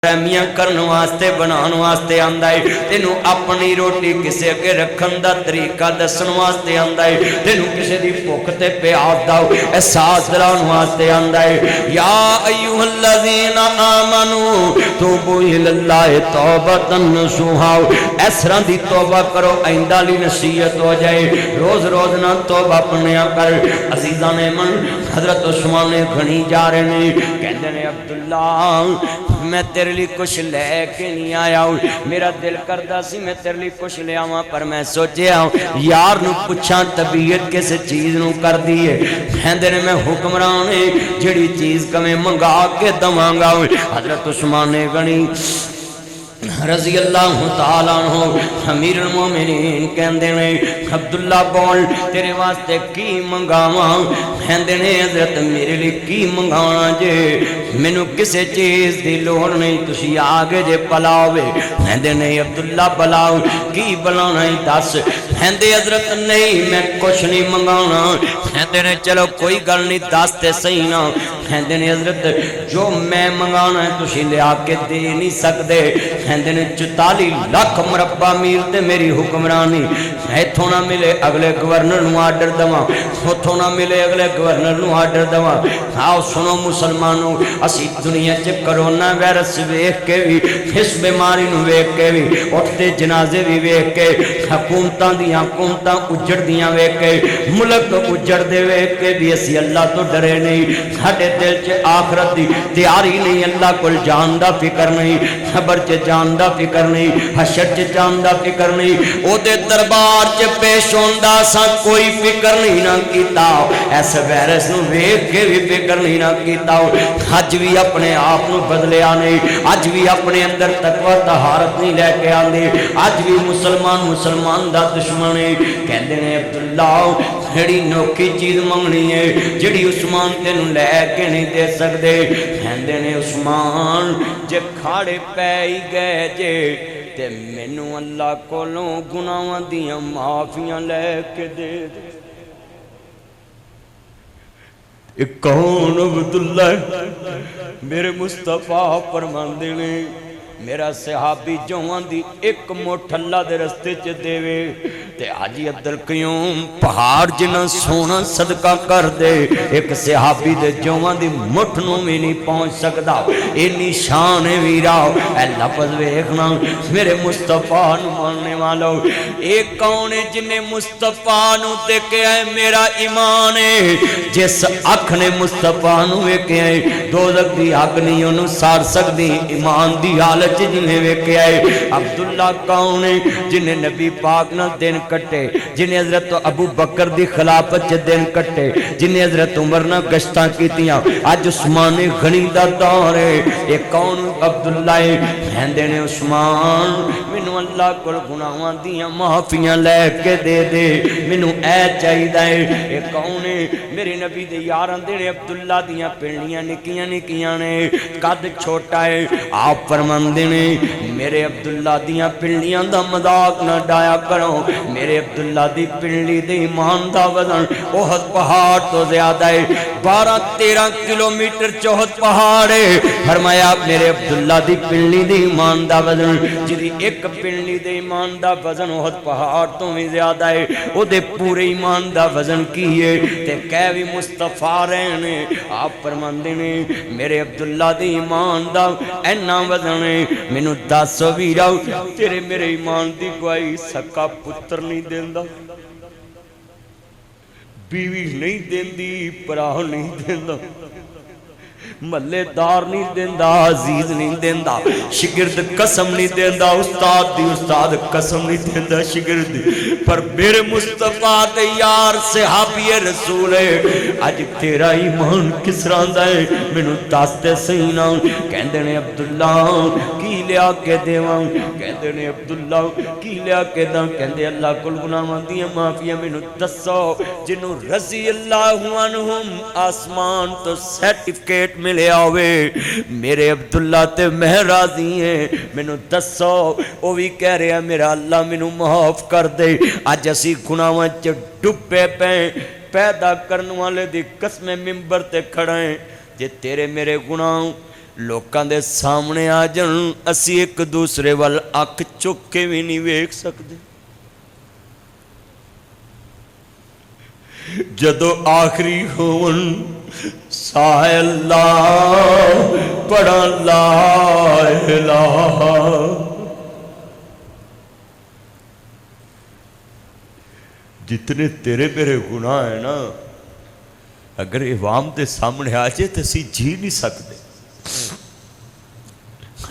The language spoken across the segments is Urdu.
رحمیاں کرن واسطے بنان واسطے آندا ہے تینوں اپنی روٹی کسے اگے رکھن دا طریقہ دسن واسطے آندا ہے تینوں کسے دی بھوک تے پیاس دا احساس دلان واسطے آندا ہے یا ایھا الذین آمنو توبوا الی اللہ توبۃ نصوحا اس طرح دی توبہ کرو آئندہ لی نصیحت ہو جائے روز روز نہ توبہ پڑھیا کر عزیزان من حضرت عثمان گھنی جا رہے نے کہندے نے عبداللہ میں تیرے لیے کچھ لے کے نہیں آیا ہوں میرا دل کردہ سی میں تیرے لیے کچھ لے آواں پر میں سوچیا ہوں یار نو پچھاں طبیعت کس چیز نو کر دیئے کہندے نے میں حکمران جڑی چیز کمیں منگا کے دمانگا ہوں حضرت عثمان غنی رضی اللہ تعالیٰ عنہ امیر المومنین کہندے نے عبداللہ بول تیرے واسطے کی منگاواں کہندے نے حضرت میرے لیے کی منگانا جے مینوں کسے چیز دی لوڑ نہیں تسی آگے جے پلاوے کہندے نے عبداللہ بلاؤ کی بلانا ہی دس کہندے حضرت نہیں میں کچھ نہیں منگانا کہندے نے چلو کوئی گل نہیں دس تے صحیح نہ کہندے نے حضرت جو میں منگانا ہے تسی لیا کے دے نہیں سکدے کہندے نے 44 لاکھ مربع میل تے میری حکمرانی ایتھوں نہ ملے اگلے گورنر نو آرڈر دواں اوتھوں نہ ملے اگلے گورنر نو آرڈر دواں آؤ سنو مسلمانوں اسی دنیا چ کرونا وائرس ویکھ کے وی اس بیماری نو ویکھ کے وی اٹھتے جنازے وی ویکھ کے حکومتاں اجڑ دیاں ویکھ کے ملک اجڑ دے ویکھ کے بھی اسی اللہ تو ڈرے نہیں ساڈے دل چ آخرت دی تیاری نہیں اللہ کول جان دا فکر نہیں خبر چ جان دا فکر نہیں حشر چ جان دا فکر نہیں او دے دربار چ پیش ہوندا سا کوئی فکر نہیں نہ کیتا ایس وائرس نو ویکھ کے بھی فکر نہیں نہ کیتا اج بھی اپنے آپ نو بدلیا نہیں اج بھی اپنے اندر تقوی طہارت نہیں لے کے آندے اج بھی مسلمان دا دشمن ہے کہندے نے عبداللہ جڑی نوکھی چیز منگنی ہے جڑی عثمان تینوں لے کے نہیں دے سکدے کہندے نے عثمان جے کھاڑے پے ہی گئے جے تے مینوں اللہ کولوں گناہاں دیاں معافیاں لے کے دے دے ایک کون عبداللہ میرے مصطفیٰ فرماندے نے میرا صحابی جوان دی ایک مٹھ اللہ دے رستے چ دے تے حاجی عبدالقیوم پہاڑ جنہ سونا صدقہ کر دے ایک صحابی دے جوان دی مٹھ نو میں نہیں پہنچ سکدا اینی شان ویرا اے لفظ ویکھنا میرے مصطفیٰ نو ماننے والو ایک کون ہے جن نے مصطفیٰ نو دیکھے ہے میرا ایمان ہے جس اکھ نے مصطفیٰ نو ویکھے ہے دوزخ دی اگ نہیں انہوں سار سکدی ایمان دی حالت جنہیں ویکھے آئے عبداللہ کون ہے جنہیں نبی پاک نہ دن کٹے جنہیں حضرت ابو بکر دی خلافت دن کٹے جنہیں حضرت عمر نہ گشتاں کیتیاں آج عثمان غنی دا دور ہے ایک کون عبداللہ ہے کہندے نے عثمان مینوں اللہ کول گناہاں دیاں معافیاں لے کے دے دے مینوں اے چاہیدا ہے ایک کون ہے میرے نبی دے یاراں دے عبداللہ دیاں پنڈیاں نکیاں نے قد چھوٹا ہے آپ فرماندے نے میرے عبداللہ دیاں پنڈیاں دا مذاق نہ ڈایا کرو میرے عبداللہ دی پنڈی دے ایمان دا وزن احد پہاڑ تو زیادہ ہے 12-13 کلومیٹر احد پہاڑ ہے فرمایا میرے عبداللہ دی پنڈی دے ایمان دا وزن جدی ایک پنڈی دے ایمان دا وزن احد پہاڑ تو بھی زیادہ ہے او دے پورے ایمان دا وزن کی ہے تے کہہ بھی مصطفیٰ رہنے آپ فرماندے نے میرے عبداللہ دی ایمان دا اینا وزن ہے مینوں دس ویراؤ تیرے میرے ایمان دی گواہی سکا پتر نہیں دیندا بیوی نہیں دیندی پراہ نہیں دیندا ملے دار نہیں دیندا عزیز نہیں دیندا شگرد قسم نہیں دیندا استاد قسم نہیں دیندا شگرد پر میرے مصطفیٰ دے یار صحابی رسول ہے اج تیرا ایمان کس طرح دا ہے مینوں دس تے صحیح نہ کہندے نے عبداللہ کی لیا کے دیواں کہندے نے عبداللہ کی لیا کے داں کہندے اللہ کول گناہاں دیاں معافیاں مینوں دسو جنوں رضی اللہ عنہم آسمان تو سرٹیفکیٹ ملے آوے میرے عبداللہ تے میں راضی ہیں مینوں دسو او بھی کہہ رہے ہیں میرا اللہ مینوں معاف کر دے اج اسی گناہاں چ ڈبے پے پیدا کرن والے دی قسم ممبر تے کھڑے جے تیرے میرے گناہ لوکاں دے سامنے آ جان اسی ایک دوسرے وال اکھ چک کے بھی نہیں ویکھ سکدے جدو آخری ہون سائے اللہ پڑھا لا الہ جتنے تیرے میرے گناہ ہیں نا اگر عوام دے سامنے آ جائے تو اسی جی نہیں سکتے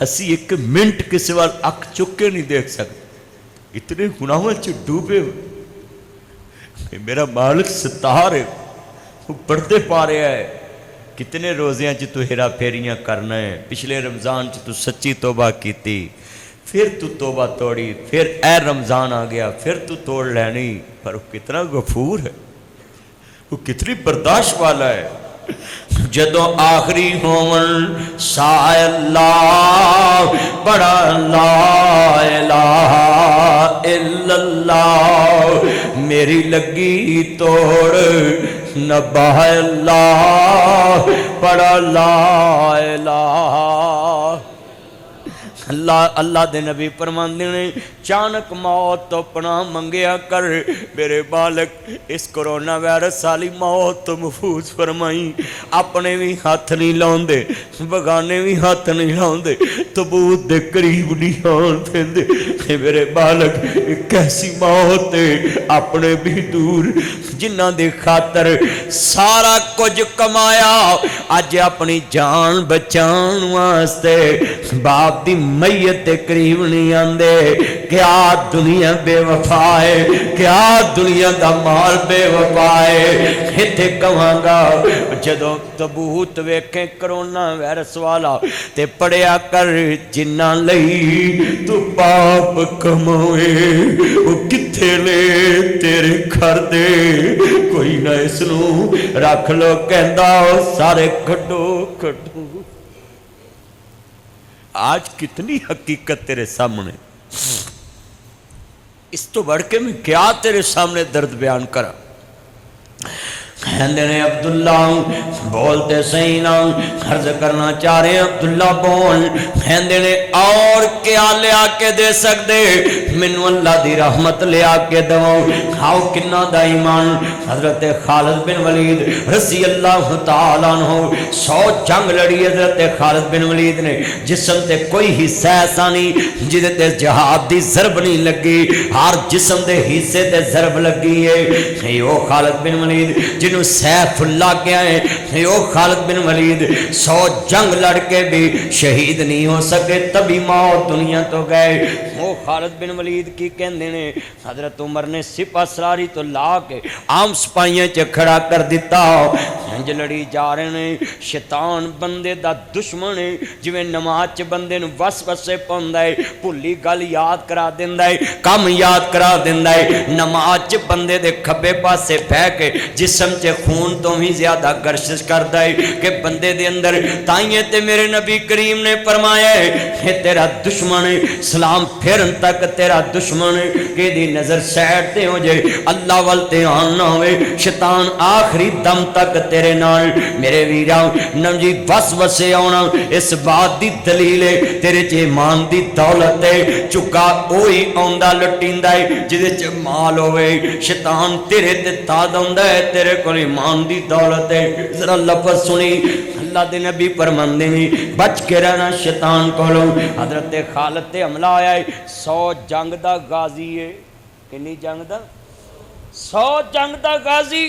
اسی ایک منٹ کسی وال اکھ چک کے نہیں دیکھ سکتے اتنے گناہوں چ ڈوبے ہوئے میرا مالک ستار ہے وہ پردے پا رہا ہے کتنے روزیاں چ تو ہیرا پھیریاں کرنا ہے پچھلے رمضان چ تو سچی توبہ کیتی پھر تو توبہ توڑی پھر اے رمضان آ گیا پھر تو توڑ لینی پر وہ کتنا غفور ہے وہ کتنی برداشت والا ہے جدو آخری ہون سائے اللہ بڑا لا الہ الا اللہ میری لگی توڑ نبہ اللہ بڑا لا الہ اللہ دے نبی فرماندے نے چانک موت تو پناہ منگیا کر میرے بالک اس کرونا وائرس والی موت تو محفوظ فرمائی اپنے بھی ہاتھ نہیں لاؤندے بگانے بھی ہاتھ نہیں لاؤندے تبوت دے قریب نہیں آن دیندے میرے بالک ایک ایسی موت ہے اپنے بھی دور جنہ دے خاطر سارا کچھ کمایا اج اپنی جان بچان واسطے باپ دی میت دے قریب نہیں آندے کیا دنیا بے وفا ہے کیا دنیا دا مال بے وفا ہے ہتے کہاں گا جدو تبوت ویکھیں کرونا وائرس والا تے پڑھیا کر جنہ لئی تو پاپ کموئے وہ کتھے لے تیرے گھر دے کوئی نہ اس نو رکھ لو کہندا سارے کھڈو کھڈو آج کتنی حقیقت تیرے سامنے اس تو بڑھ کے میں کیا تیرے سامنے درد بیان کرا کہندے نے عبداللہ بولتے صحیح نہ عرض کرنا چاہ رہے ہیں عبداللہ بول کہندے نے اور کیا لیا کے دے سکتے منو اللہ دی رحمت لیا کے دواؤ کھاؤ کنہ دا ایمان حضرت خالد بن ولید رضی اللہ تعالیٰ عنہ 100 جنگ لڑی حضرت خالد بن ولید نے جسم تے کوئی حصہ ایسا نہیں جدے تے جہاد دی ضرب نہیں لگی ہر جسم دے حصے تے ضرب لگی ہے یو خالد بن ولید جنہوں سیف اللہ کے آئے یو خالد بن ولید 100 جنگ لڑ کے بھی شہید نہیں ہو سکے تبھی موت دنیا تو گئے وہ خالد بن ولید کی کہندے نے حضرت عمر نے سپہ سلاری تو لا کے عام سپاہیاں چ کھڑا کر دیتا ہنج لڑی جا رہے نے شیطان بندے دا دشمن ہے جویں نماز چ بندے نو وسوسے پوندا ہے بھلی گل یاد کرا دیندا ہے کم یاد کرا دیندا ہے نماز چ بندے دے کھبے پاسے بہ کے جسم چ خون تو بھی زیادہ گرشش کردا ہے کہ بندے دے اندر تائیں تے میرے نبی کریم نے فرمایا ہے تیرا دشمن ہے سلام پھرن تک تیرا دشمن ہے کہ دی نظر سیڈ تے ہو جائے اللہ وال دھیان نہ ہوئے شیطان آخری دم تک تیرے نال میرے ویراں نمجی وسوسے آنا اس بات دی دلیل ہے تیرے چ ایمان دی دولت ہے چکا اوہی آندا لٹیندا ہے جدے چ مال ہوئے شیطان تیرے تے تاد آندا ہے تیرے کو ایمان دی دولت ہے ذرا لفظ سنی اللہ دے نبی فرماندے نے بچ کے رہنا شیطان کولو حضرت خالد تے حملہ آیا ہے 100 جنگ دا غازی ہے کنی جنگ دا 100 جنگ دا غازی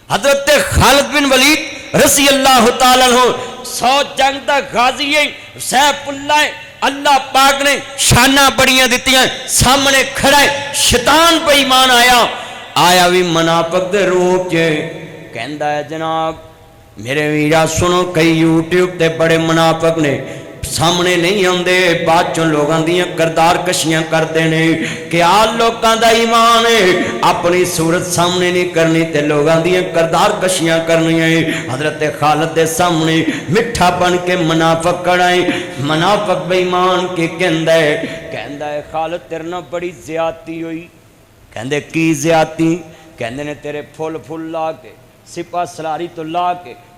حضرت خالد بن ولید رضی اللہ تعالیٰ عنہ 100 جنگ دا غازی ہے سیف اللہ ہے اللہ پاک نے شانہ بڑیاں دیتیاں سامنے کھڑا ہے شیطان پہ ایمان آیا بھی منافق دے روپ جے کہندہ ہے جناب میرے ویرا سنو کئی یوٹیوب تے بڑے منافق نے سامنے نہیں ہوندے بات لوگاں دیاں کردار کشیاں کر دینے کیا لوگاں دا ایمان ہے اپنی صورت سامنے نہیں کرنی تے لوگاں دیاں کردار کشیاں کرنی ہے حضرت خالد دے سامنے مٹھا بن کے منافق کڑائیں منافق بے ایمان کے کہندہ ہے خالد تیرنا بڑی زیادتی ہوئی کہندے کی زیادتی کہندے نے تیرے پھول لا کے سپہ سلاری تو لا کے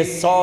100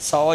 100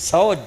100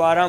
12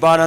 12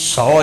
100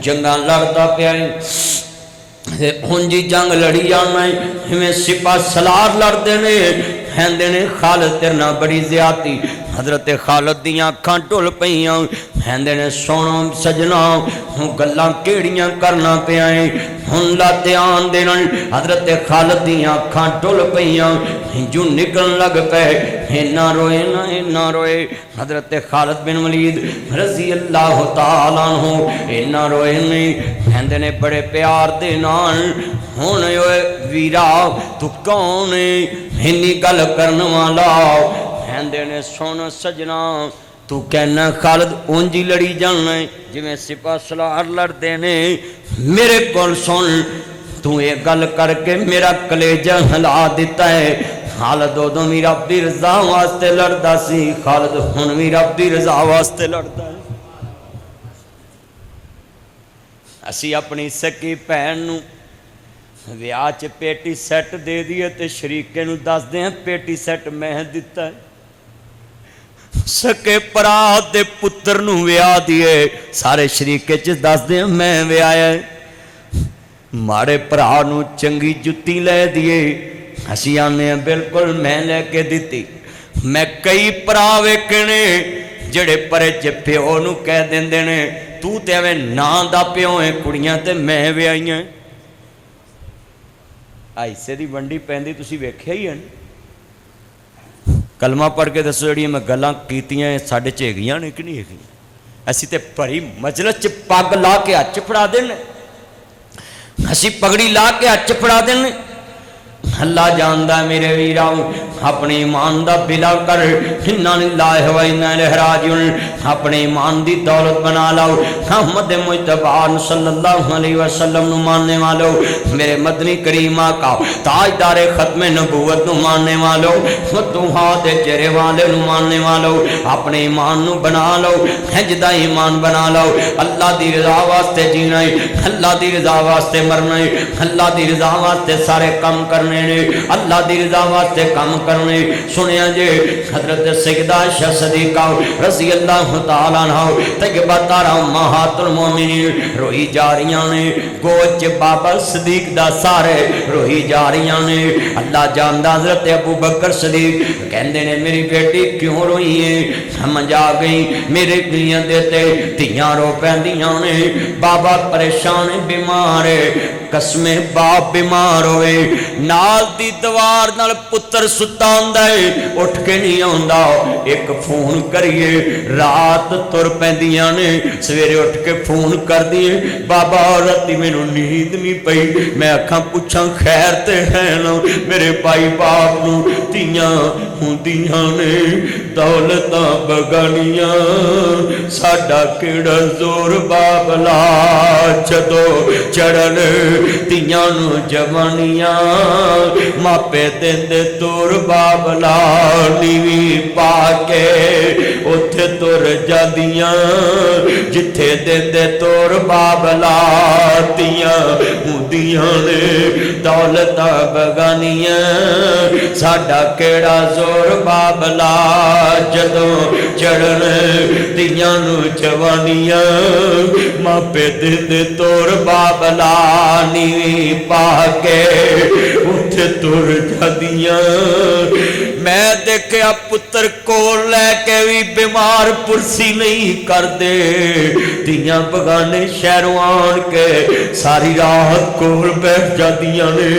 جنگاں لڑدا پیا ہن جی جنگ لڑی جانا ہے میں سپاہ سالار لڑدے نے کہندے نے خالد تیرے نال بڑی زیادتی حضرت خالد دیاں اکھاں ٹل پیاں کہندے نے سونا سجنا گلاں کیڑیاں کرنا پیا ہن لا دھیان دے نال حضرت خالد دیاں اکھاں ٹل پیاں جو نکلن لگ پے نہ روئے نہ روئے حضرت خالد بن ولید رضی اللہ تعالیٰ عنہ نہ روئے نہیں کہندے نے بڑے پیار دے نال ہن اوے ویرا تو کون ہنی گل کرن والا کہندے نے سن سجنا تو کہنا خالد اونجی لڑی جانا ہے جی میں سپاہ سالار لڑدے نے میرے کول سن تو یہ گل کر کے میرا کلیجہ ہلا دیتا ہے خالد ادو بھی رب دی رضا واسطے لڑدا سی خالد ہن بھی رب دی رضا واسطے لڑدا ہے اسی اپنی سکی بہن نو ویاہ چ پیٹی سیٹ دے دیے تے شریکے نو دس دیں پیٹی سیٹ میں دیتا ہے سکے پرا دے پتر نو ویاہ دیے سارے شریکے چ دس دیں میں ویایا ہے ماڑے پرا نو چنگی جتی لے دیے اسی آنے بالکل میں لے کے دیتی میں کئی پرا ویکھنے جڑے پرے چ پیو نو کہہ دیندے نے تو تے اویں ناں دا پیو ہے کڑیاں تے میں ویائیاں ایسے دی ونڈی پیندی تسی ویکھیا ہی ہے کلمہ پڑھ کے دسو جڑیاں میں گلاں کیتیاں ساڈے چ ہیگیاں نے کہ نہیں ہیگیاں اسی تے بڑی مجلس چ پگ لا کے ہاتھ پھڑا دین اسی پگڑی لا کے ہاتھ پھڑا دین اللہ جاندا میرے ویراؤ اپنے ایمان دا بلا کر انا للہ و انا الیہ راجعون اپنے ایمان دی دولت بنا لو محمد مجتبی صلی اللہ علیہ وسلم نو ماننے والو میرے مدنی کریم آقا تاجدار ختم نبوت نو ماننے والو فتوحا دے چہرے والے نو ماننے والو اپنے ایمان نو بنا لو ہجدہ ایمان بنا لو اللہ دی رضا واسطے جینا ہے اللہ دی رضا واسطے مرنا ہے اللہ دی رضا واسطے سارے کام کرنے اللہ دی رضا واسطے کام کرنے سنیا جے حضرت سیدہ عائشہ صدیقہ رضی اللہ تعالیٰ عنہ طیبہ طاہرہ امہات المومنین روئی جاریاں نے گوچ بابا صدیق دا سارے روئی جاریاں نے اللہ جاندہ حضرت ابو بکر صدیق کہندے نے میری بیٹی کیوں روئی ہے سمجھ آ گئی میرے گلیاں دیتے تیاں رو پہندیاں نے بابا پریشان بیمار قسمیں باپ بیمار ہوئے نال دی دوار نال پتر ستا ہوندا ہے اٹھ کے نہیں آندا ایک فون کریے رات تر پیندیاں نے سویرے اٹھ کے فون کر دیے بابا راتی مینوں نیند نہیں پئی میں اکھاں پوچھاں خیر تے ہے نا میرے بھائی باپ نو تیاں ہوندیاں نے دولتاں بگانیاں ساڈا کیڑا زور بابلا جدو چڑھن تیاں نو جوانیاں ماپے دیندے تور بابلا نیوی پا کے اتھے تور جادیاں جتھے دیندے تور بابلا تیاں ہوندیاں نے دولتاں بگانیاں ساڈا کیڑا زور بابلا جدوں چڑھن تیاں نو جوانیاں ماپے دیندے تور بابلا نیوی پا کے اٹھے تر جادیاں میں دیکھیا پتر کول لے کے بھی بیمار پرسی نہیں کر دے دیاں بگانے شہروں آن کے ساری رات کول بیٹھ جادیاں نے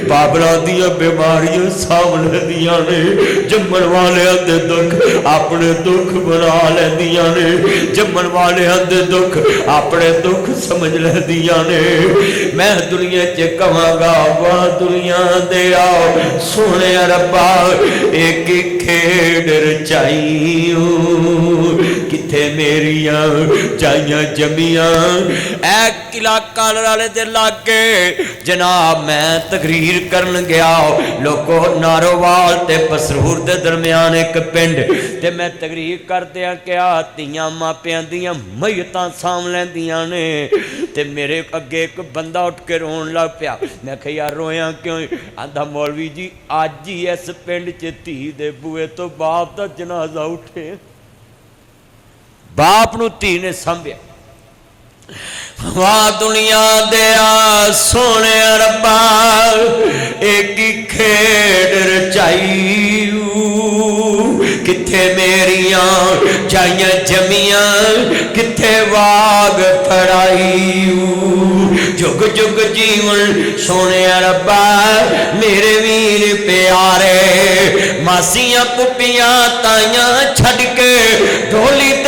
بابرا دیاں بیماریاں سامنے دیاں نے جمن والے اندے دکھ اپنے دکھ بنا لے دیاں نے جمن والے اندے دکھ اپنے دکھ سمجھ لے دیاں نے میں دنیا چے کہاں گا وہاں دنیا دے آؤ سونے ربا ایک کھیڑ رچائیوں کتھے میریاں جائیاں جمیاں اے قلعہ کالرالے دے لاگے جناب میں تقریر کرن گیا لوگو نارووال تے پسرور دے درمیان ایک پنڈ تے میں تقریر کر دیا کیا تیاں ماپیاں دیاں میتاں سامنے دیاں نے تے میرے اگے ایک بندہ اٹھ کے رون لگ پیا میں کہا یار رویاں کیوں آندھا مولوی جی آج ہی اس پنڈ چ تھی دے بوئے تو باپ دا جنازہ اٹھے باپ نو تھی نے سنبھیا واہ دنیا دیا سونے ربا ایک ہی کھیڈ رچائی کتھے میریاں جائیاں جمیاں کتھے واگ پڑائی جگ جگ جیون سونے ربا میرے ویر پیارے ماسیاں پپیاں تائیاں چھڑ کے ڈولی تے